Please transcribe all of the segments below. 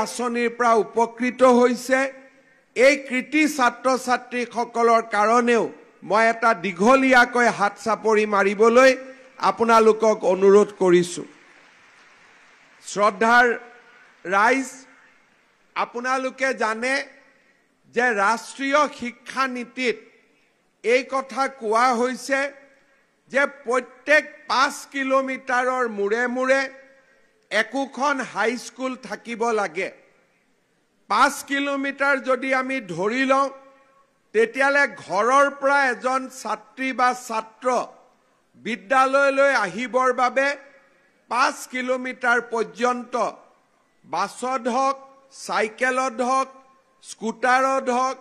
আঁচনিৰ পৰা উপকৃত হৈছে এই কৃতি ছাত্ৰ ছাত্ৰীসকলৰ কাৰণেও মই এটা দীঘলীয়াকৈ হাত চাপৰি মাৰিবলৈ আপোনালোকক অনুৰোধ কৰিছোঁ। শ্ৰদ্ধাৰ ৰাইজ, আপোনালোকে জানে যে ৰাষ্ট্ৰীয় শিক্ষা নীতিত এই কথা কোৱা হৈছে যে প্ৰত্যেক 5 কিলোমিটাৰৰ মূৰে মূৰে একোখন হাইস্কুল থাকিব লাগে। 5 কিলোমিটাৰ যদি আমি ধৰি লওঁ তেতিয়ালে ঘৰৰ পৰা এজন ছাত্ৰী বা ছাত্ৰ বিদ্যালয়লৈ আহিবৰ বাবে 5 কিলোমিটাৰ পৰ্যন্ত বাছত হওক, চাইকেলত হওক, স্কুটাৰত হওক,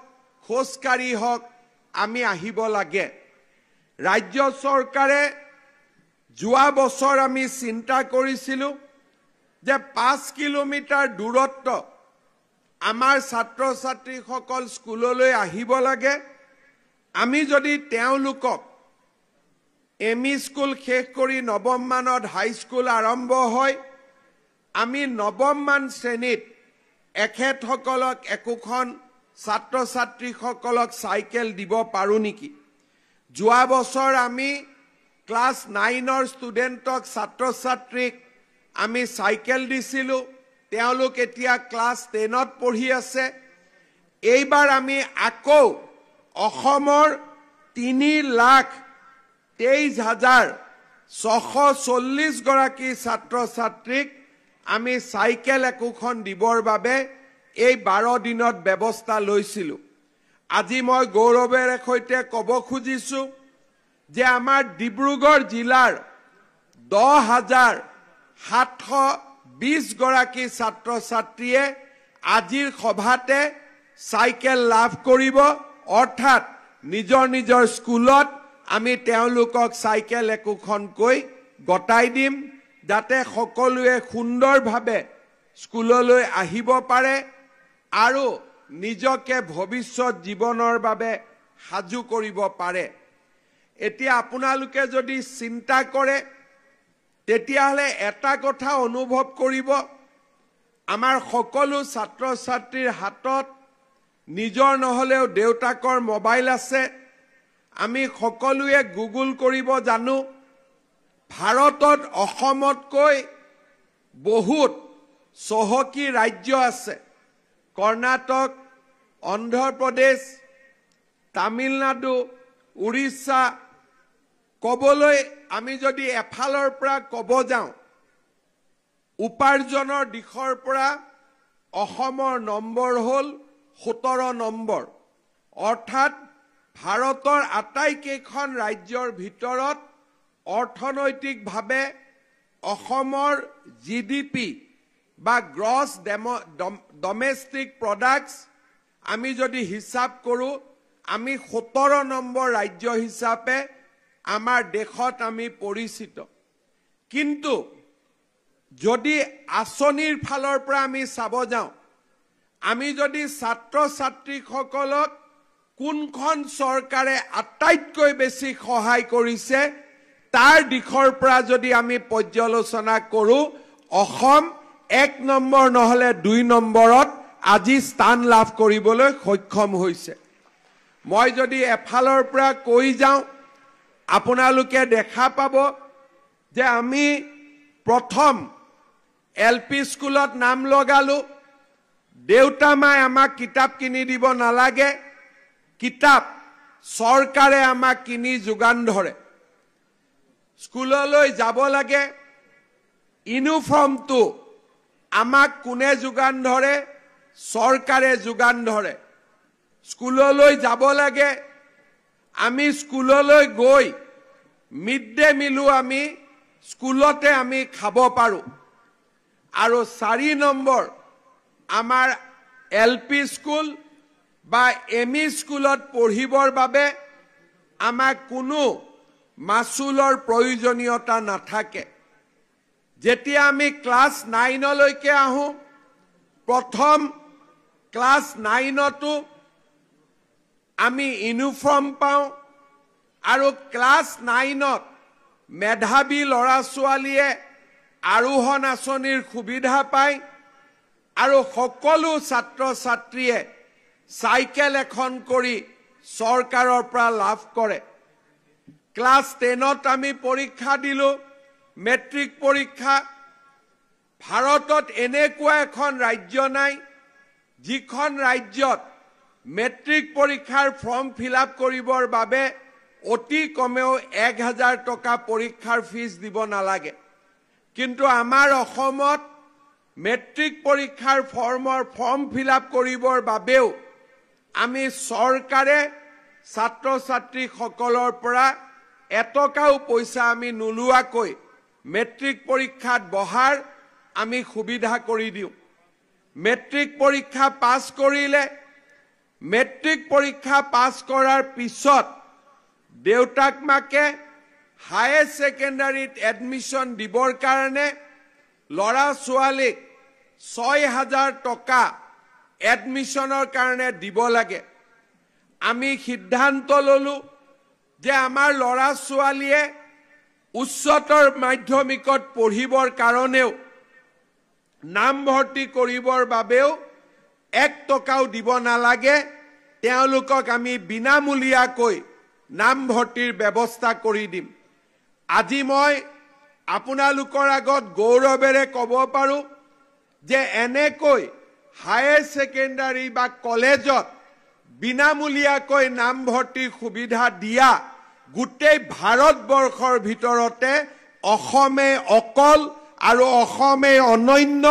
খোজকাঢ়ি হওক আমি আহিব লাগে। ৰাজ্য চৰকাৰে যোৱা বছৰ আমি চিন্তা কৰিছিলোঁ যে 5 কিলোমিটাৰ দূৰত্ব আমাৰ ছাত্ৰ ছাত্ৰীসকল স্কুললৈ আহিব লাগে। আমি যদি তেওঁলোকক এমই স্কুল শেষ কৰি নৱম মানত হাইস্কুল আৰম্ভ হয়, আমি নৱম মান শ্ৰেণীত এখেতসকলক একোখন ছাত্ৰ ছাত্ৰীসকলক চাইকেল দিব পাৰোঁ নেকি? যোৱা বছৰ আমি ক্লাছ 9ৰ ষ্টুডেণ্টক ছাত্ৰ ছাত্ৰীক আমি চাইকেল দিছিলোঁ। তেওঁলোক এতিয়া ক্লাছ 10ত পঢ়ি আছে। এইবাৰ আমি আকৌ অসমৰ 3,23,640 গৰাকী ছাত্ৰ ছাত্ৰীক আমি চাইকেল একোখন দিবৰ বাবে এই 12 দিনত ব্যৱস্থা লৈছিলোঁ। আজি মই গৌৰৱেৰে সৈতে ক'ব খুজিছোঁ যে আমাৰ ডিব্ৰুগড় জিলাৰ 10,720 গৰাকী ছাত্ৰ ছাত্ৰীয়ে আজিৰ সভাতে চাইকেল লাভ কৰিব। অৰ্থাৎ নিজৰ নিজৰ স্কুলত আমি তেওঁলোকক চাইকেল একোখনকৈ গতাই দিম যাতে সকলোৱে সুন্দৰভাৱে স্কুললৈ আহিব পাৰে আৰু নিজকে ভৱিষ্যত জীৱনৰ বাবে সাজু কৰিব পাৰে। এতিয়া আপোনালোকে যদি চিন্তা কৰে তেতিয়াহ'লে এটা কথা অনুভৱ কৰিব, আমাৰ সকলো ছাত্ৰ ছাত্ৰীৰ হাতত নিজৰ নহলেও দেউতাকৰ মোবাইল আছে। আমি সকলোৱে গুগল কৰিব জানো। ভাৰতত অসমতকৈ বহুত চহকী ৰাজ্য আছে। কৰ্ণাটক, অন্ধ্ৰপ্ৰদেশ, তামিলনাডু, উৰিষ্যা। ক'বলৈ আমি যদি এফালৰ পৰা ক'ব যাওঁ, উপাৰ্জনৰ দিশৰ পৰা অসমৰ নম্বৰ হ'ল 17 নম্বৰ। অৰ্থাৎ ভাৰতৰ আটাইকেইখন ৰাজ্যৰ ভিতৰত অৰ্থনৈতিকভাৱে অসমৰ GDP বা গ্ৰছ ডমেষ্টিক প্ৰডাক্টছ আমি যদি হিচাপ কৰোঁ, আমি 17 নম্বৰ ৰাজ্য হিচাপে আমাৰ দেশত আমি পৰিচিত। কিন্তু যদি আঁচনিৰ ফালৰ পৰা আমি চাব যাওঁ, আমি যদি ছাত্ৰ ছাত্ৰীসকলক কোনখন চৰকাৰে আটাইতকৈ বেছি সহায় কৰিছে তাৰ দিশৰ পৰা যদি আমি পৰ্যালোচনা কৰোঁ, অসম 1 নম্বৰ নহলে 2 নম্বৰত আজি স্থান লাভ কৰিবলৈ সক্ষম হৈছে। মই যদি এফালৰ পৰা কৈ যাওঁ, আপোনালোকে দেখা পাব যে আমি প্ৰথম LP স্কুলত নাম লগালো। দেউতা মাই আমাক কিতাপ কিনি দিব নালাগে, কিতাপ চৰকাৰে আমাক কিনি যোগান ধৰে। স্কুললৈ যাব লাগে, ইউনিফৰ্মটো আমাক কোনে যোগান ধৰে? চৰকাৰে যোগান ধৰে। স্কুললৈ যাব লাগে, আমি স্কুললৈ গৈ মিড ডে মিলো আমি স্কুলতে আমি খাব পাৰোঁ। আৰু 4 নম্বৰ, আমাৰ LP স্কুল বা ME স্কুলত পঢ়িবৰ বাবে আমাক কোনো মাচুলৰ প্ৰয়োজনীয়তা নাথাকে। যেতিয়া আমি ক্লাছ 9লৈকে আহোঁ, প্ৰথম ক্লাছ 9তো আমি ইউনিফৰ্ম পাওঁ আৰু ক্লাছ 9ত মেধাৱী ল'ৰা ছোৱালীয়ে আৰোহণ আঁচনিৰ সুবিধা পায়। আৰু সকলো ছাত্ৰ ছাত্ৰীয়ে চাইকেল এখন কৰি চৰকাৰৰ পৰা লাভ কৰে ক্লাছ 10ত আমি পৰীক্ষা দিলো মেট্ৰিক পৰীক্ষা ভাৰতত এনেকুৱা এখন ৰাজ্য নাই যিখন ৰাজ্যত মেট্ৰিক পৰীক্ষাৰ ফৰ্ম ফিল আপ কৰিবৰ বাবে অতি কমেও 1000 টকা পৰীক্ষাৰ ফিজ দিব নালাগে কিন্তু আমাৰ অসমত মেট্ৰিক পৰীক্ষাৰ ফৰ্ম ফিল আপ কৰিবৰ বাবেও আমি চৰকাৰে ছাত্ৰ ছাত্ৰীসকলৰ পৰা এটকাও পইচা আমি নোলোৱাকৈ মেট্ৰিক পৰীক্ষাত বহাৰ আমি সুবিধা কৰি দিওঁ মেট্ৰিক পৰীক্ষা পাছ কৰিলে মেট্ৰিক পৰীক্ষা পাছ কৰাৰ পিছত দেউতাক মাকে হায়াৰ সেকেন্ডাৰীত এডমিশন দিবৰ কাৰণে লৰা ছোৱালীক 6000 টকা এডমিশনৰ কাৰণে দিব লাগে আমি সিদ্ধান্ত ললো যে আমাৰ লৰা ছোৱালীয়ে উচ্চতৰ মাধ্যমিকত পঢ়িবৰ কাৰণেও নাম ভৰ্তি কৰিবৰ বাবেও 1 টকাও দিব নালাগে তেওঁলোকক আমি বিনামূলীয়াকৈ নাম ভৰ্তিৰ ব্যৱস্থা কৰি দিম আজি মই আপোনালোকৰ আগত গৌৰৱেৰে ক'ব পাৰো যে এনেকৈ হায়াৰ সেকেন্ডাৰী বা কলেজত বিনামূলীয়াকৈ নাম ভৰ্তিৰ সুবিধা দিয়া গোটেই ভাৰতবৰ্ষৰ ভিতৰতে অসমে অকল আৰু অসমে অনন্য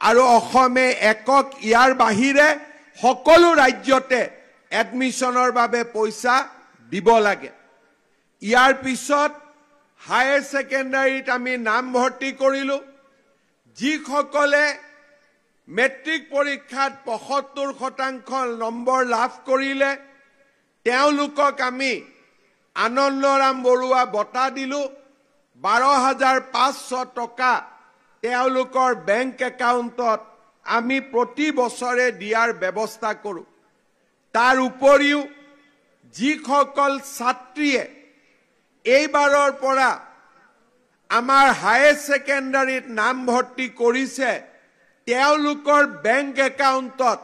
আৰু অসমে একক ইয়াৰ বাহিৰে সকলো ৰাজ্যতে এডমিশনৰ বাবে পইচা দিব লাগে ইয়াৰ পিছত হায়াৰ সেকেন্ডাৰীত আমি নাম ভৰ্তি কৰিলো যিসকলে মেট্ৰিক পৰীক্ষাত 75% নম্বৰ লাভ কৰিলে তেওঁলোকক আমি আনন্দৰাম বৰুৱা বঁটা দিলো 12500 টকা তেওঁলোকৰ বেংক একাউণ্টত আমি প্ৰতি বছৰে দিয়াৰ ব্যৱস্থা কৰো তাৰ উপৰিও যিসকল ছাত্ৰীয়ে এইবাৰৰ পৰা আমাৰ হায়াৰ সেকেন্ডাৰীত নাম ভৰ্তি কৰিছে তেওঁলোকৰ বেংক একাউণ্টত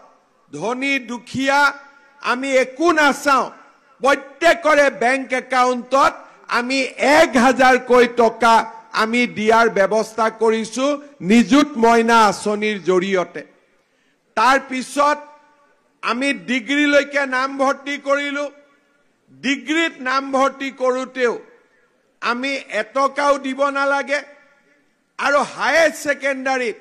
ধনী দুখীয়া আমি একো নাচাওঁ প্ৰত্যেকৰে বেংক একাউণ্টত আমি 1000 কৈ টকা আমি দিয়াৰ ব্যৱস্থা কৰিছো নিযুত মইনা আঁচনিৰ জৰিয়তে তাৰ পিছত আমি ডিগ্ৰীলৈকে নাম ভৰ্তি কৰিলো ডিগ্ৰীত নাম ভৰ্তি কৰোতেও আমি এটকাও দিব নালাগে আৰু হায়াৰ সেকেন্ডাৰীত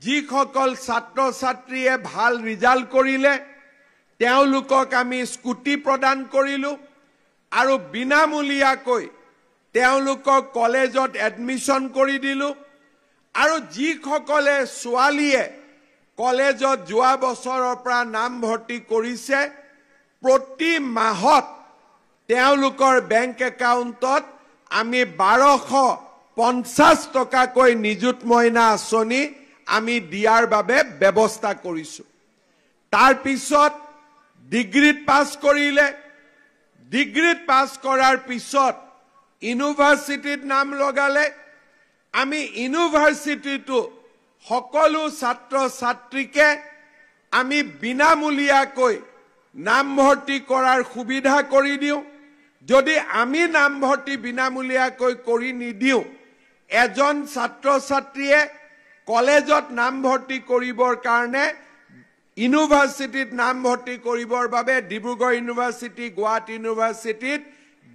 যিসকল ছাত্ৰ ছাত্ৰীয়ে ভাল ৰিজাল্ট কৰিলে তেওঁলোকক আমি স্কুটি প্ৰদান কৰিলো আৰু বিনামূলীয়াকৈ তেওঁলোকক কলেজত এডমিশন কৰি দিলো আৰু যিসকলে ছোৱালীয়ে কলেজত যোৱা বছৰৰ পৰা নাম ভৰ্তি কৰিছে প্ৰতি মাহত তেওঁলোকৰ বেংক একাউণ্টত আমি 1250 টকাকৈ নিযুত মইনা আঁচনি আমি দিয়াৰ বাবে ব্যৱস্থা কৰিছো তাৰ পিছত ডিগ্ৰীত পাছ কৰিলে ডিগ্ৰীত পাছ কৰাৰ পিছত ইউনিভাৰ্চিটিত নাম লগালে আমি ইউনিভাৰ্চিটিটো সকলো ছাত্ৰ ছাত্ৰীকে আমি বিনামূলীয়াকৈ নাম ভৰ্তি কৰাৰ সুবিধা কৰি দিওঁ যদি আমি নাম ভৰ্তি বিনামূলীয়াকৈ কৰি নিদিওঁ এজন ছাত্ৰ ছাত্ৰীয়ে কলেজত নাম ভৰ্তি কৰিবৰ কাৰণে ইউনিভাৰ্চিটিত নাম ভৰ্তি কৰিবৰ বাবে ডিব্ৰুগড় ইউনিভাৰ্চিটি গুৱাহাটী ইউনিভাৰ্চিটিত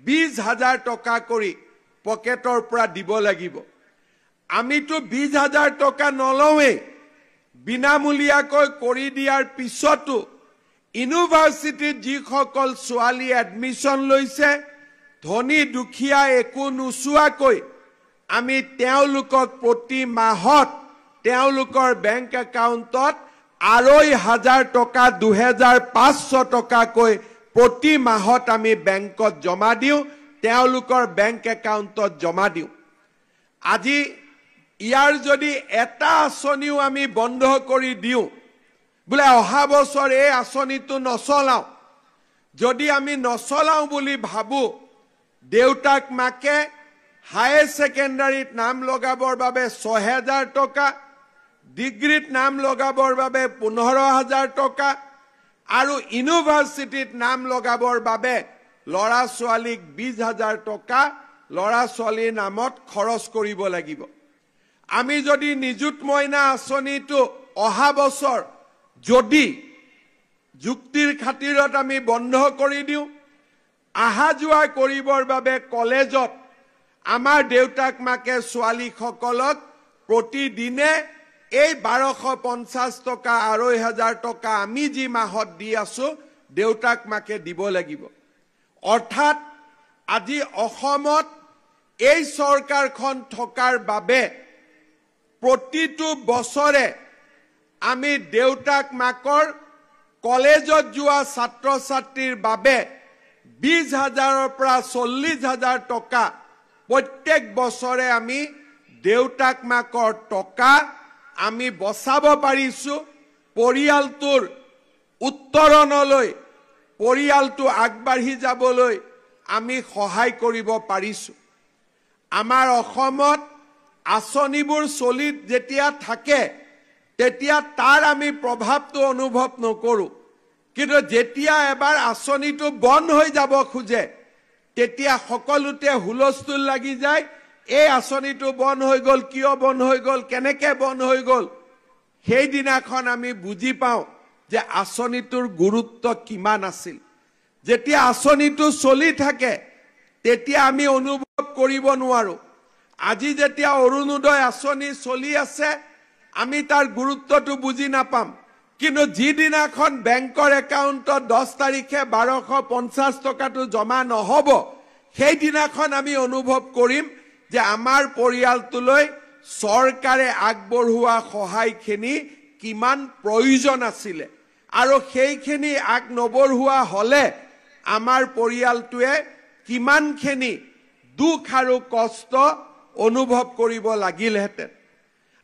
20000 টকা কৰি পকেটৰ পৰা দিব লাগিব আমিতো 20000 টকা নলওঁৱে বিনামূলীয়াকৈ কৰি দিয়াৰ পিছতো ইউনিভাৰ্চিটিত যিসকল ছোৱালী এডমিশন লৈছে ধনী দুখীয়া একো নোচোৱাকৈ আমি তেওঁলোকক প্ৰতি মাহত তেওঁলোকৰ বেংক একাউণ্টত 2500 টকা 2500 টকাকৈ প্ৰতি মাহত আমি বেংকত জমা দিওঁ তেওঁলোকৰ বেংক একাউণ্টত জমা দিওঁ আজি ইয়াৰ যদি এটা আঁচনিও আমি বন্ধ কৰি দিওঁ বোলে অহা বছৰ এই আঁচনিটো নচলাওঁ যদি আমি নচলাওঁ বুলি ভাবো দেউতাক মাকে হায়াৰ সেকেন্ডাৰীত নাম লগাবৰ বাবে 6000 টকা ডিগ্ৰীত নাম লগাবৰ বাবে 15,000 টকা আৰু ইউনিভাৰ্চিটিত নাম লগাবৰ বাবে ল'ৰা ছোৱালীক 20,000 টকা ল'ৰা ছোৱালীৰ নামত খৰচ কৰিব লাগিব। আমি যদি নিযুত মইনা আঁচনিটো অহা বছৰ যদি যুক্তিৰ খাতিৰত আমি বন্ধ কৰি দিওঁ, আহা যোৱা কৰিবৰ বাবে কলেজত আমাৰ দেউতাক মাকে ছোৱালীসকলক প্ৰতিদিনে এই 1250 টকা 2,500 টকা আমি যি মাহত দি আছো দেউতাক মাকে দিব লাগিব। অৰ্থাৎ আজি অসমত এই চৰকাৰখন থকাৰ বাবে প্ৰতিটো বছৰে আমি দেউতাক মাকৰ কলেজত যোৱা ছাত্ৰ ছাত্ৰীৰ বাবে 20,000ৰ পৰা 40,000 টকা প্ৰত্যেক বছৰে আমি দেউতাক মাকৰ টকা আমি বচাব পাৰিছো। পৰিয়ালটোৰ উত্তৰণলৈ পৰিয়ালটো আগবাঢ়ি যাবলৈ আমি সহায় কৰিব পাৰিছো। আমাৰ অসমত আঁচনিবোৰ চলি যেতিয়া থাকে তেতিয়া তাৰ আমি প্ৰভাৱটো অনুভৱ নকৰো, কিন্তু যেতিয়া এবাৰ আঁচনিটো বন্ধ হৈ যাব খোজে তেতিয়া সকলোতে হুলস্থুল লাগি যায়। এই আঁচনিটো বন্ধ হৈ গ'ল, কিয় বন্ধ হৈ গ'ল, কেনেকৈ বন্ধ হৈ গ'ল। সেইদিনাখন আমি বুজি পাওঁ যে আঁচনিটোৰ গুৰুত্ব কিমান আছিল। যেতিয়া আঁচনিটো চলি থাকে তেতিয়া আমি অনুভৱ কৰিব নোৱাৰো। আজি যেতিয়া অৰুণোদয় আঁচনি চলি আছে আমি তাৰ গুৰুত্বটো বুজি নাপাম, কিন্তু যিদিনাখন বেংকৰ একাউণ্টত 10 তাৰিখে 1250 টকাটো জমা নহ'ব সেইদিনাখন আমি অনুভৱ কৰিম যে আমাৰ পৰিয়ালটোলৈ চৰকাৰে আগবঢ়োৱা সহায়খিনি কিমান প্ৰয়োজন আছিলে, আৰু সেইখিনি আগ নবঢ়োৱা হ'লে আমাৰ পৰিয়ালটোৱে কিমানখিনি দুখ আৰু কষ্ট অনুভৱ কৰিব লাগিলহেঁতেন।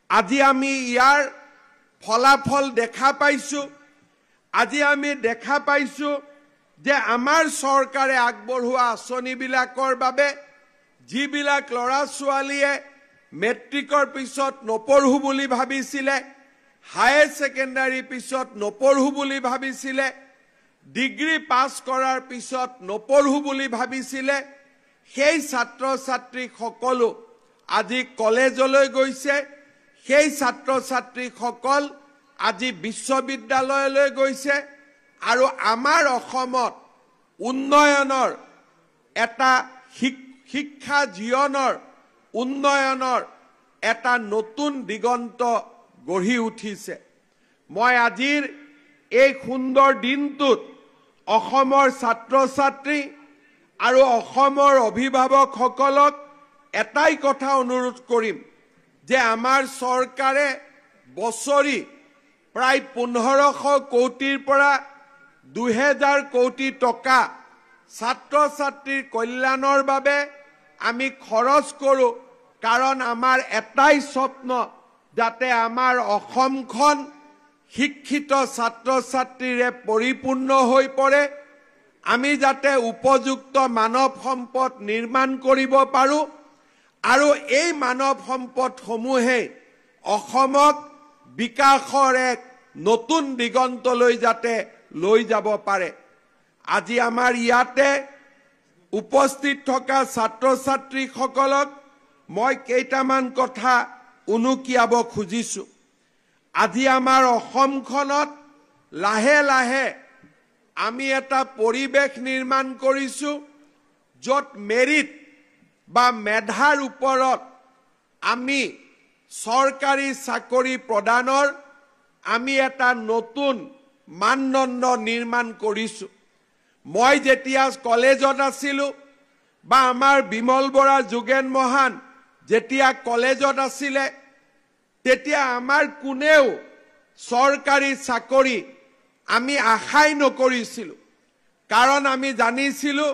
আজি আমি ইয়াৰ ফলাফল দেখা পাইছো। আজি আমি দেখা পাইছো যে আমাৰ চৰকাৰে আগবঢ়োৱা আঁচনিবিলাকৰ বাবে যিবিলাক ল'ৰা ছোৱালীয়ে মেট্ৰিকৰ পিছত নপঢ়ো বুলি ভাবিছিলে, হায়াৰ ছেকেণ্ডাৰী পিছত নপঢ়ো বুলি ভাবিছিলে, ডিগ্ৰী পাছ কৰাৰ পিছত নপঢ়ো বুলি ভাবিছিলে, সেই ছাত্ৰ ছাত্ৰী সকলো আজি কলেজলৈ গৈছে। সেই ছাত্ৰ ছাত্ৰীসকল আজি বিশ্ববিদ্যালয়লৈ গৈছে আৰু আমাৰ অসমত উন্নয়নৰ এটা শিক্ষা জীৱনৰ উন্নয়নৰ এটা নতুন দিগন্ত গঢ়ি উঠিছে। মই আজিৰ এই সুন্দৰ দিনটোত অসমৰ ছাত্ৰ ছাত্ৰী আৰু অসমৰ অভিভাৱকসকলক এটাই কথা অনুৰোধ কৰিম যে আমাৰ চৰকাৰে বছৰি প্ৰায় 1500 কোটিৰ পৰা 2000 কোটি টকা ছাত্ৰ ছাত্ৰীৰ কল্যাণৰ বাবে আমি খৰচ কৰোঁ। কাৰণ আমাৰ এটাই স্বপ্ন যাতে আমাৰ অসমখন শিক্ষিত ছাত্ৰ ছাত্ৰীৰে পৰিপূৰ্ণ হৈ পৰে, আমি যাতে উপযুক্ত মানৱ সম্পদ নিৰ্মাণ কৰিব পাৰোঁ আৰু এই মানৱ সম্পদসমূহে অসমক বিকাশৰ এক নতুন দিগন্তলৈ যাতে লৈ যাব পাৰে। আজি আমাৰ ইয়াতে উপস্থিত থকা ছাত্ৰ ছাত্ৰীসকলক মই কেইটামান কথা উনুকিয়াব খুজিছো। আজি আমাৰ অসমখনত লাহে লাহে আমি এটা পৰিৱেশ নিৰ্মাণ কৰিছো য'ত মেৰিট বা মেধাৰ ওপৰত আমি চৰকাৰী চাকৰি প্ৰদানৰ আমি এটা নতুন মানদণ্ড নিৰ্মাণ কৰিছো। মই যেতিয়া কলেজত আছিলোঁ বা আমাৰ বিমল বৰা যোগেন মহান যেতিয়া কলেজত আছিলে তেতিয়া আমাৰ কোনেও চৰকাৰী চাকৰি আমি আশাই নকৰিছিলোঁ। কাৰণ আমি জানিছিলোঁ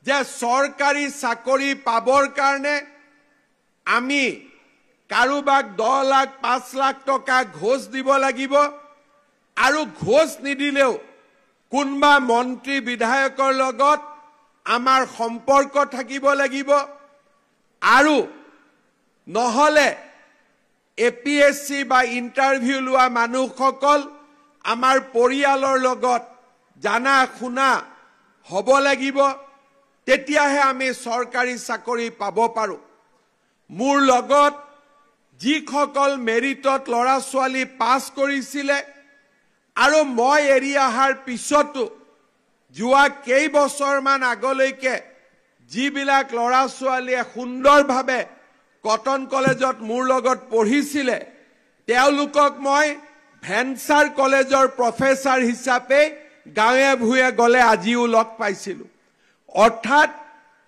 যে চৰকাৰী চাকৰি পাবৰ কাৰণে আমি কাৰোবাক 10 লাখ 5 লাখ টকা ঘোষ দিব লাগিব, আৰু ঘোষ নিদিলেও কোনোবা মন্ত্ৰী বিধায়কৰ লগত আমাৰ সম্পৰ্ক থাকিব লাগিব, আৰু নহ'লে APSC বা ইন্টাৰভিউ লোৱা মানুহসকল আমাৰ পৰিয়ালৰ লগত জানা শুনা হ'ব লাগিব, তেতিয়াহে আমি চৰকাৰী চাকৰি পাব পাৰো। মোৰ লগত যিসকল মেৰিটত ল'ৰা ছোৱালী পাছ কৰিছিলে আৰু মই এৰি অহাৰ পিছতো যোৱা কেইবছৰমান আগলৈকে যিবিলাক ল'ৰা ছোৱালীয়ে সুন্দৰভাৱে কটন কলেজত মোৰ লগত পঢ়িছিলে, তেওঁলোকক মই ভেঞ্চাৰ কলেজৰ প্ৰফেচাৰ হিচাপে গাঁৱে ভূঞে গ'লে আজিও লগ পাইছিলোঁ। অৰ্থাৎ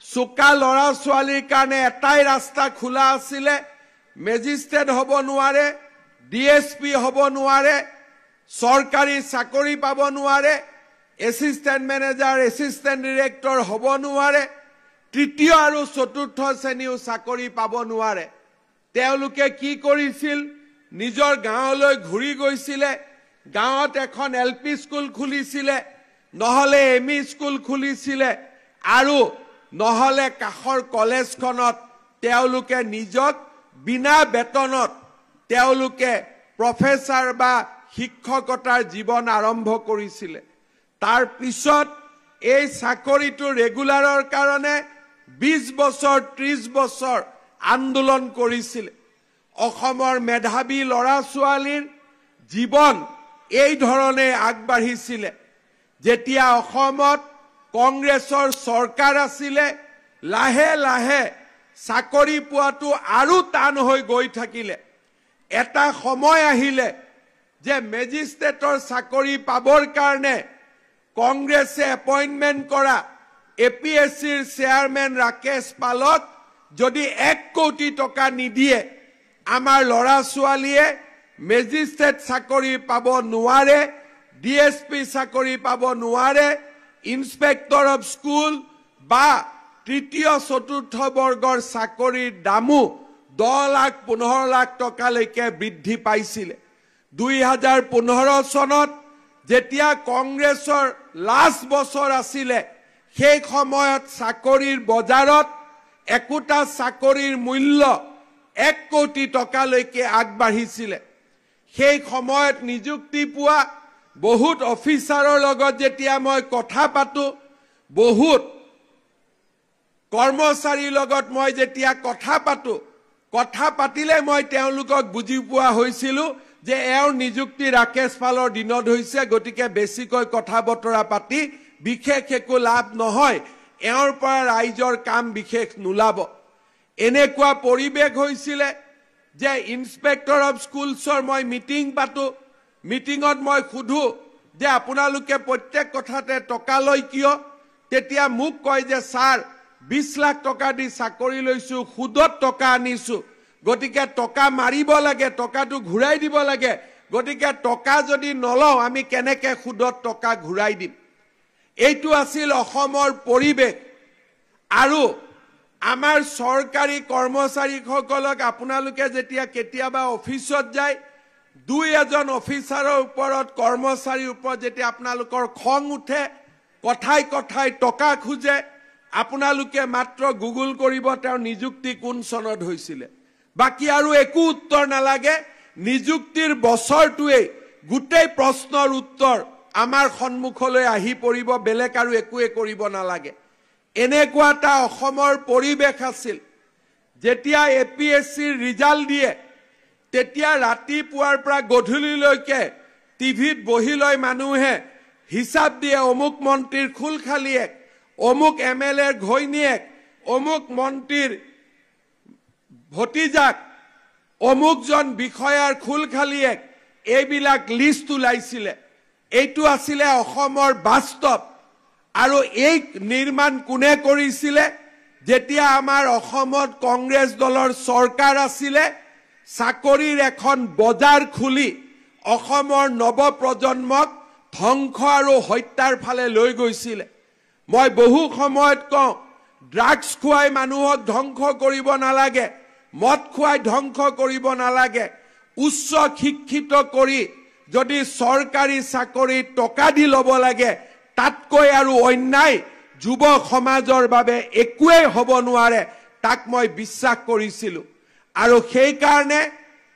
চোকা ল'ৰা ছোৱালীৰ কাৰণে এটাই ৰাস্তা খোলা আছিলে, মেজিষ্ট্ৰেট হ'ব নোৱাৰে, DSP হ'ব নোৱাৰে, চৰকাৰী চাকৰি পাব নোৱাৰে, এছিষ্টেণ্ট মেনেজাৰ এছিষ্টেণ্ট ডিৰেক্টৰ হ'ব নোৱাৰে, তৃতীয় আৰু চতুৰ্থ শ্ৰেণীও চাকৰি পাব নোৱাৰে। তেওঁলোকে কি কৰিছিল, নিজৰ গাঁৱলৈ ঘূৰি গৈছিলে, গাঁৱত এখন LP স্কুল খুলিছিলে, নহলে ME স্কুল খুলিছিলে, আৰু নহলে কাষৰ কলেজখনত তেওঁলোকে নিজক বিনা বেতনত তেওঁলোকে প্ৰফেচাৰ বা শিক্ষকতাৰ জীৱন আৰম্ভ কৰিছিলে। তাৰ পিছত এই চাকৰিটো ৰেগুলাৰৰ কাৰণে 20 বছৰ 30 বছৰ আন্দোলন কৰিছিলে। অসমৰ মেধাৱী ল'ৰা ছোৱালীৰ জীৱন এই ধৰণে আগবাঢ়িছিলে। যেতিয়া অসমত কংগ্ৰেছৰ চৰকাৰ আছিলে, লাহে লাহে চাকৰি পোৱাটো আৰু টান হৈ গৈ থাকিলে। এটা সময় আহিলে যে মেজিষ্ট্ৰেটৰ চাকৰি পাবৰ কাৰণে কংগ্ৰেছে এপইণ্টমেণ্ট কৰা APSCৰ চেয়াৰমেন ৰাকেশ পালক যদি 1 কোটি টকা নিদিয়ে, আমাৰ ল'ৰা ছোৱালীয়ে মেজিষ্ট্ৰেট চাকৰি পাব নোৱাৰে, DSP চাকৰি পাব নোৱাৰে, ইন্সপেক্টৰ অফ স্কুল বা তৃতীয় চতুৰ্থ বৰ্গৰ চাকৰিৰ দামো 10 লাখ 15 লাখ টকালৈকে বৃদ্ধি পাইছিলে। 2015 চনত যেতিয়া কংগ্ৰেছৰ লাষ্ট বছৰ আছিলে, সেই সময়ত চাকৰিৰ বজাৰত একোটা চাকৰিৰ মূল্য 1 কোটি টকালৈকে আগবাঢ়িছিলে। সেই সময়ত নিযুক্তি পোৱা বহুত অফিচাৰৰ লগত যেতিয়া মই কথা পাতো, বহুত কৰ্মচাৰীৰ লগত মই যেতিয়া কথা পাতিলে মই তেওঁলোকক বুজি পোৱা হৈছিলো যে এওঁৰ নিযুক্তি ৰাকেশ পালৰ দিনত হৈছে, গতিকে বেছিকৈ কথা বতৰা পাতি বিশেষ একো লাভ নহয়, এওঁৰ পৰা ৰাইজৰ কাম বিশেষ নোলাব। এনেকুৱা পৰিৱেশ হৈছিলে যে ইন্সপেক্টৰ অফ স্কুলছৰ মই মিটিং পাতো, মিটিঙত মই সুধো যে আপোনালোকে প্ৰত্যেক কথাতে টকা লয় কিয়? তেতিয়া মোক কয় যে ছাৰ 20 লাখ টকা দি চাকৰি লৈছো, সুদত টকা আনিছো, গতিকে টকা মাৰিব লাগে, টকাটো ঘূৰাই দিব লাগে, গতিকে টকা যদি নলওঁ আমি কেনেকে সুদত টকা ঘূৰাই দিম? এইটো আছিল অসমৰ পৰিৱেশ। আৰু আমাৰ চৰকাৰী কৰ্মচাৰীসকলক আপোনালোকে যেতিয়া কেতিয়াবা অফিচত যায়, 2-এজন অফিচাৰৰ ওপৰত কৰ্মচাৰীৰ ওপৰত যেতিয়া আপোনালোকৰ খং উঠে, কথাই কথাই টকা খোজে, আপোনালোকে মাত্ৰ গুগল কৰিব তেওঁৰ নিযুক্তি কোন চনত হৈছিলে, বাকি আৰু একো উত্তৰ নালাগে। নিযুক্তিৰ বছৰটোৱে গোটেই প্ৰশ্নৰ উত্তৰ আমাৰ সন্মুখলৈ আহি পৰিব, বেলেগ আৰু একোৱে কৰিব নালাগে। এনেকুৱা এটা অসমৰ পৰিৱেশ আছিল। যেতিয়া APSCৰ ৰিজাল্ট দিয়ে, তেতিয়া ৰাতিপুৱাৰ পৰা গধূলিলৈকে টিভিত বহি লৈ মানুহে হিচাপ দিয়ে, অমুক মন্ত্ৰীৰ খুলখালিয়েক, অমুক MLAৰ ঘৈণীয়েক, অমুক মন্ত্ৰীৰ ভতিজাক, অমুকজন বিষয়াৰ খুলখালিয়েক, এইবিলাক লিষ্ট ওলাইছিলে। এইটো আছিলে অসমৰ বাস্তৱ। আৰু এই নিৰ্মাণ কোনে কৰিছিলে? যেতিয়া আমাৰ অসমত কংগ্ৰেছ দলৰ চৰকাৰ আছিলে, চাকৰিৰ এখন বজাৰ খুলি অসমৰ নৱপ্ৰজন্মক ধ্বংস আৰু হত্যাৰ ফালে লৈ গৈছিলে। মই বহু সময়ত কওঁ, ড্ৰাগছ খুৱাই মানুহক ধ্বংস কৰিব নালাগে, মদ খুৱাই ধ্বংস কৰিব নালাগে, উচ্চ শিক্ষিত কৰি যদি চৰকাৰী চাকৰিত টকা দি ল'ব লাগে, তাতকৈ আৰু অন্যায় যুৱ সমাজৰ বাবে একোৱেই হ'ব নোৱাৰে, তাক মই বিশ্বাস কৰিছিলোঁ। আৰু সেই কাৰণে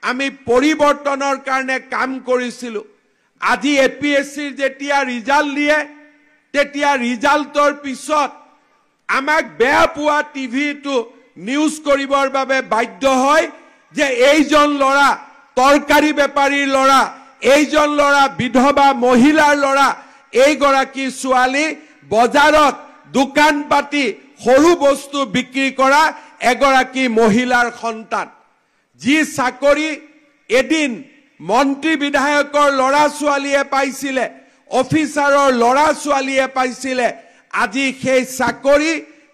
আমি পৰিৱৰ্তনৰ কাৰণে কাম কৰিছিলো আজি এপিএসসিৰ যেতিয়া ৰিজাল্ট দিয়ে তেতিয়া ৰিজাল্টৰ পিছত আমাক বেয়া পোৱা টিভিটো নিউজ কৰিবৰ বাবে বাধ্য হয় যে এইজন ল'ৰা তৰকাৰী বেপাৰীৰ ল'ৰা এইজন ল'ৰা বিধৱা মহিলাৰ ল'ৰা এইগৰাকী ছোৱালী বজাৰত দোকান পাতি সৰু বস্তু বিক্ৰী কৰা এগৰাকী মহিলাৰ সন্তান যি চাকৰি এদিন মন্ত্ৰী বিধায়কৰ ল'ৰা ছোৱালীয়ে পাইছিলে অফিচাৰৰ ল'ৰা ছোৱালীয়ে পাইছিলে আজি সেই চাকৰি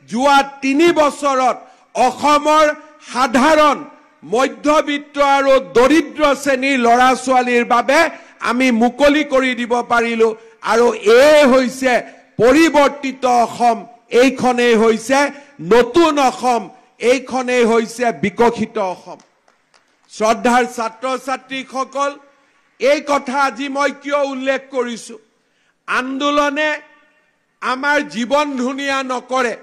যোৱা 3 বছৰত অসমৰ সাধাৰণ মধ্যবিত্ত আৰু দৰিদ্ৰ শ্ৰেণীৰ ল'ৰা ছোৱালীৰ বাবে আমি মুকলি কৰি দিব পাৰিলো আৰু এই হৈছে পৰিৱৰ্তিত অসম এইখনেই হৈছে নতুন অসম এইখনেই হৈছে বিকশিত অসম শ্ৰদ্ধাৰ ছাত্ৰ ছাত্ৰীসকল এই কথা আজি মই কিয় উল্লেখ কৰিছো আন্দোলনে আমাৰ জীৱন ধুনীয়া নকৰে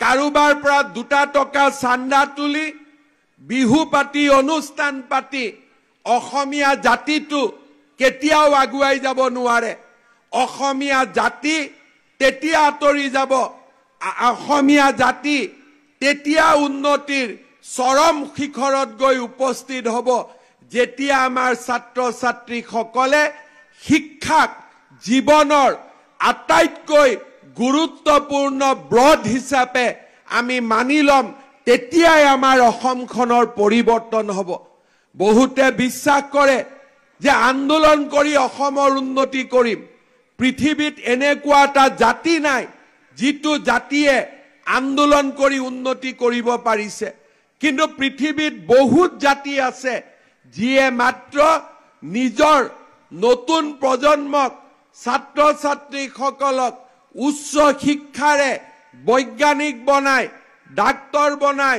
কাৰোবাৰ পৰা 2 টকা চান্দা তুলি বিহু পাতি অনুষ্ঠান পাতি অসমীয়া জাতিটো কেতিয়াও আগুৱাই যাব নোৱাৰে অসমীয়া জাতি তেতিয়া আতৰি যাব অসমীয়া জাতি তেতিয়া উন্নতিৰ চৰম শিখৰত গৈ উপস্থিত হ'ব যেতিয়া আমাৰ ছাত্ৰ ছাত্ৰীসকলে শিক্ষাক জীৱনৰ আটাইতকৈ গুৰুত্বপূৰ্ণ ব্ৰড হিচাপে আমি মানি লম তেতিয়াই আমাৰ অসমখনৰ পৰিৱৰ্তন হ'ব বহুতে বিশ্বাস কৰে যে আন্দোলন কৰি অসমৰ উন্নতি কৰিম পৃথিৱীত এনেকুৱা এটা জাতি নাই যিটো জাতিয়ে আন্দোলন কৰি উন্নতি কৰিব পাৰিছে কিন্তু পৃথিৱীত বহুত জাতি আছে যিয়ে মাত্ৰ নিজৰ নতুন প্ৰজন্মক ছাত্ৰ ছাত্ৰীসকলক উচ্চ শিক্ষাৰে বৈজ্ঞানিক বনাই ডাক্তৰ বনাই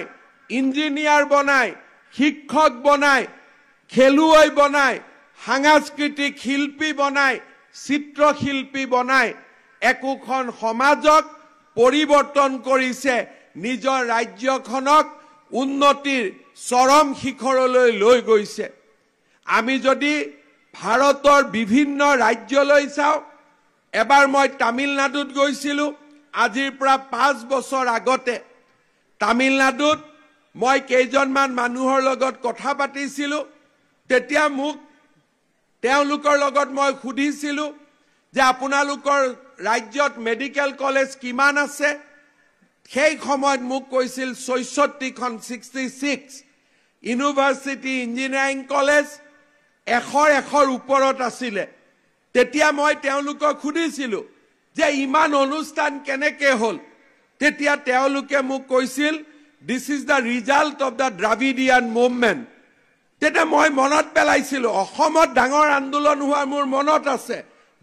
ইঞ্জিনিয়াৰ বনাই শিক্ষক বনাই খেলুৱৈ বনাই সাংস্কৃতিক শিল্পী বনাই চিত্ৰশিল্পী বনাই একোখন সমাজক পৰিৱৰ্তন কৰিছে নিজৰ ৰাজ্যখনক উন্নতিৰ চৰম শিখৰলৈ লৈ গৈছে আমি যদি ভাৰতৰ বিভিন্ন ৰাজ্যলৈ চাওঁ এবাৰ মই তামিলনাডুত গৈছিলো আজিৰ পৰা 5 বছৰ আগতে তামিলনাডুত মই কেইজনমান মানুহৰ লগত কথা পাতিছিলো তেতিয়া মোক তেওঁলোকৰ লগত মই সুধিছিলো যে আপোনালোকৰ ৰাজ্যত মেডিকেল কলেজ কিমান আছে সেই সময়ত মোক কৈছিল 66খন 66 ইউনিভাৰ্চিটি ইঞ্জিনিয়াৰিং কলেজ 100ৰ ওপৰত আছিল তেতিয়া মই তেওঁলোকক সুধিছিলো যে ইমান অনুষ্ঠান কেনেকৈ হ'ল তেতিয়া তেওঁলোকে মোক কৈছিল this is the result of the Dravidian movement তেতিয়া মই মনত পেলাইছিলো অসমত ডাঙৰ আন্দোলন হোৱাৰ মোৰ মনত আছে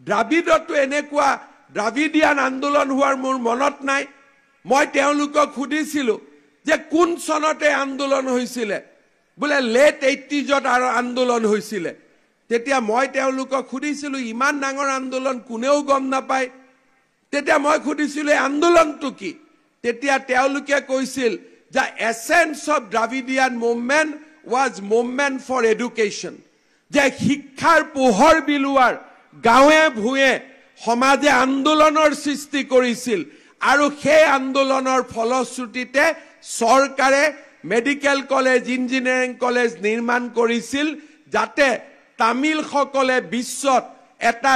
দ্ৰাবিডতো এনেকুৱা দ্ৰাবিডিয়ান আন্দোলন হোৱাৰ মোৰ মনত নাই মই তেওঁলোকক সুধিছিলো যে কোন চনতে আন্দোলন হৈছিল বোলে লেট 80ত আৰু আন্দোলন হৈছিল তেতিয়া মই তেওঁলোকক সুধিছিলো ইমান ডাঙৰ আন্দোলন কোনেও গম নাপায় তেতিয়া মই সুধিছিলো আন্দোলনটো কি তেতিয়া তেওঁলোকে কৈছিল যে essence of Dravidian movement was movement for education যে শিক্ষাৰ পোহৰ বিলুৱাৰ গাঁৱে ভুঁয়ে সমাজে আন্দোলনৰ সৃষ্টি কৰিছিল আৰু সেই আন্দোলনৰ ফলশ্ৰুতিতে চৰকাৰে মেডিকেল কলেজ ইঞ্জিনিয়াৰিং কলেজ নিৰ্মাণ কৰিছিল যাতে তামিলসকলে বিশ্বত এটা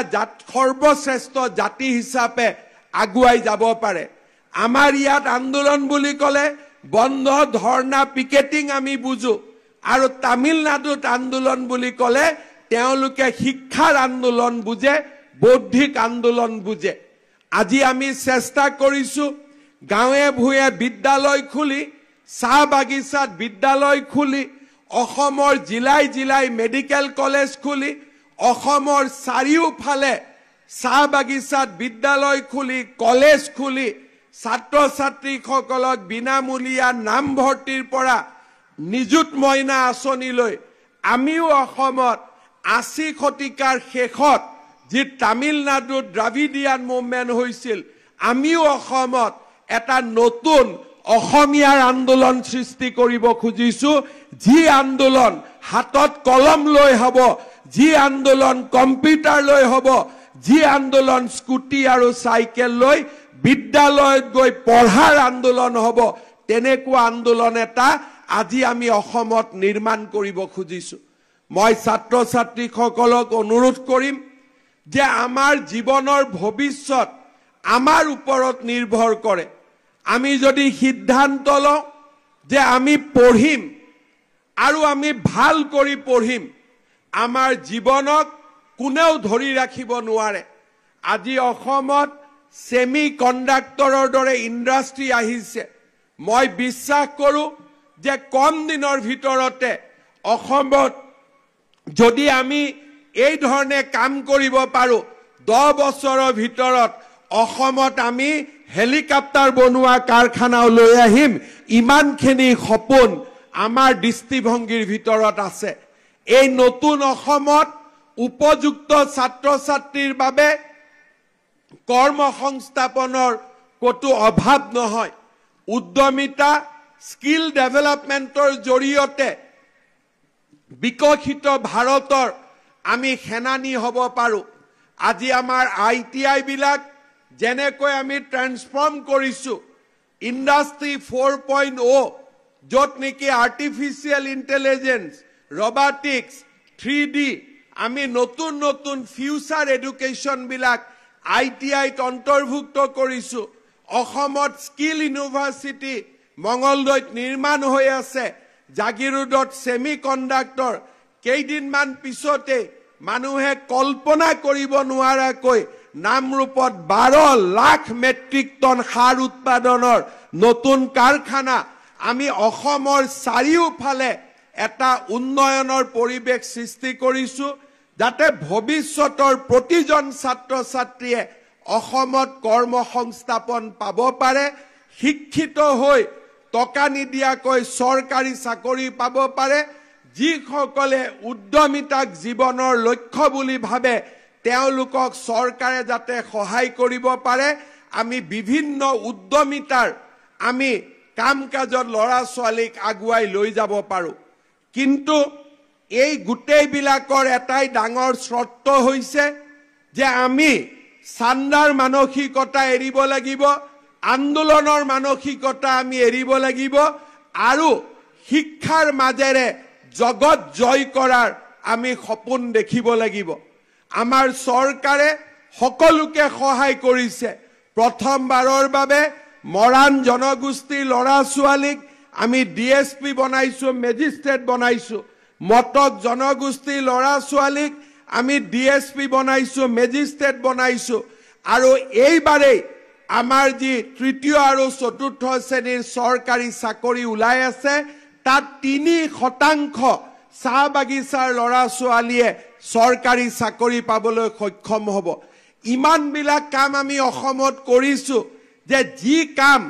সৰ্বশ্ৰেষ্ঠ জাতি হিচাপে আগুৱাই যাব পাৰে আমাৰ ইয়াত আন্দোলন বুলি ক'লে বন্ধ ধৰ্ণা পিকেটিং আমি বুজো আৰু তামিলনাডুত আন্দোলন বুলি ক'লে তেওঁলোকে শিক্ষাৰ আন্দোলন বুজে বৌদ্ধিক আন্দোলন বুজে আজি আমি চেষ্টা কৰিছো গাঁৱে ভুঁয়ে বিদ্যালয় খুলি চাহ বাগিচাত বিদ্যালয় খুলি অসমৰ জিলাই জিলাই মেডিকেল কলেজ খুলি অসমৰ চাৰিওফালে চাহ বাগিচাত বিদ্যালয় খুলি কলেজ খুলি ছাত্ৰ ছাত্ৰীসকলক বিনামূলীয়া নামভৰ্তিৰ পৰা নিযুত মইনা আঁচনিলৈ আমিও অসমত 80 শতিকাৰ শেষত যি তামিলনাডুত দ্ৰাবিডিয়ান মুভমেন্ট হৈছিল আমিও অসমত এটা নতুন অসমীয়াৰ আন্দোলন সৃষ্টি কৰিব খুজিছো যি আন্দোলন হাতত কলম লৈ হ'ব, যি আন্দোলন কম্পিউটাৰ লৈ হ'ব, যি আন্দোলন স্কুটি আৰু চাইকেল লৈ বিদ্যালয়ত গৈ পঢ়াৰ আন্দোলন হ'ব, তেনেকুৱা আন্দোলন এটা আজি আমি অসমত নিৰ্মাণ কৰিব খুজিছো। মই ছাত্ৰ ছাত্ৰীসকলক অনুৰোধ কৰিম যে আমাৰ জীৱনৰ ভৱিষ্যত আমাৰ ওপৰত নিৰ্ভৰ কৰে। আমি যদি সিদ্ধান্ত লওঁ যে আমি পঢ়িম আৰু আমি ভাল কৰি পঢ়িম, আমাৰ জীৱনক কোনেও ধৰি ৰাখিব নোৱাৰে। আজি অসমত সেমি কণ্ডাক্টৰৰ দৰে ইণ্ডাষ্ট্ৰী আহিছে। মই বিশ্বাস কৰোঁ যে কম দিনৰ ভিতৰতে অসমত যদি আমি এই ধৰণে কাম কৰিব পাৰোঁ, 10 বছৰৰ ভিতৰত অসমত আমি হেলিকপ্টাৰ বনোৱা কাৰখানাও লৈ আহিম। ইমানখিনি সপোন আমাৰ দৃষ্টিভংগীৰ ভিতৰত আছে। এই নতুন অসমত উপযুক্ত ছাত্ৰ ছাত্ৰীৰ বাবে কৰ্মসংস্থাপনৰ কতো অভাৱ নহয়। উদ্যমিতা স্কিল ডেভেলপমেণ্টৰ জৰিয়তে বিকশিত ভাৰতৰ আমি সেনানী হ'ব পাৰোঁ। আজি আমাৰ ITI বিলাক যেনেকৈ আমি ট্ৰান্সফৰ্ম কৰিছোঁ, ইণ্ডাষ্ট্ৰী 4.0 য'ত নেকি আৰ্টিফিচিয়েল ইণ্টেলিজেন্স, ৰবাটিক্স, 3D আমি নতুন নতুন ফিউচাৰ এডুকেশ্যন বিলাক ITIত অন্তৰ্ভুক্ত কৰিছোঁ। অসমত স্কিল ইউনিভাৰ্চিটি মঙলদৈত নিৰ্মাণ হৈ আছে। জাগিৰোডত সেমি কণ্ডাক্টৰ কেইদিনমান পিছতে মানুহে কল্পনা কৰিব নোৱাৰাকৈ নামৰূপত 12 লাখ মেট্ৰিক টন সাৰ উৎপাদনৰ নতুন কাৰখানা আমি অসমৰ চাৰিওফালে এটা উন্নয়নৰ পৰিৱেশ সৃষ্টি কৰিছোঁ, যাতে ভৱিষ্যতৰ প্ৰতিজন ছাত্ৰ ছাত্ৰীয়ে অসমত কৰ্মসংস্থাপন পাব পাৰে, শিক্ষিত হৈ টকা নিদিয়াকৈ চৰকাৰী চাকৰি পাব পাৰে। যিসকলে উদ্যমিতাক জীৱনৰ লক্ষ্য বুলি ভাবে, তেওঁলোকক চৰকাৰে যাতে সহায় কৰিব পাৰে। আমি বিভিন্ন উদ্যমিতাৰ আমি কাম কাজত ল'ৰা ছোৱালীক আগুৱাই লৈ যাব পাৰোঁ। কিন্তু এই গোটেইবিলাকৰ এটাই ডাঙৰ চৰ্ত হৈছে যে আমি চান্দাৰ মানসিকতা এৰিব লাগিব, আন্দোলনৰ মানসিকতা আমি এৰিব লাগিব আৰু শিক্ষাৰ মাজেৰে জগত জয় কৰাৰ আমি সপোন দেখিব লাগিব। আমাৰ চৰকাৰে সকলোকে সহায় কৰিছে। প্ৰথমবাৰৰ বাবে মৰাণ জনগোষ্ঠীৰ ল'ৰা ছোৱালীক আমি DSP বনাইছোঁ, মেজিষ্ট্ৰেট বনাইছোঁ। মটক জনগোষ্ঠীৰ ল'ৰা ছোৱালীক আমি DSP বনাইছোঁ, মেজিষ্ট্ৰেট বনাইছোঁ। আৰু এইবাৰেই আমাৰ যি তৃতীয় আৰু চতুৰ্থ শ্ৰেণীৰ চৰকাৰী চাকৰি ওলাই আছে, তাত 3% চাহ বাগিচাৰ ল'ৰা ছোৱালীয়ে চৰকাৰী চাকৰি পাবলৈ সক্ষম হ'ব। ইমানবিলাক কাম আমি অসমত কৰিছোঁ যে যি কাম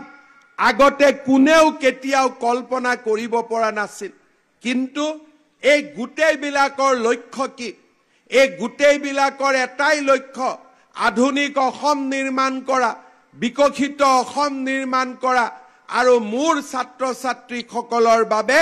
আগতে কোনেও কেতিয়াও কল্পনা কৰিব পৰা নাছিল। কিন্তু এই গোটেইবিলাকৰ লক্ষ্য কি? এই গোটেইবিলাকৰ এটাই লক্ষ্য, আধুনিক অসম নিৰ্মাণ কৰা, বিকশিত অসম নিৰ্মাণ কৰা আৰু মোৰ ছাত্ৰ ছাত্ৰীসকলৰ বাবে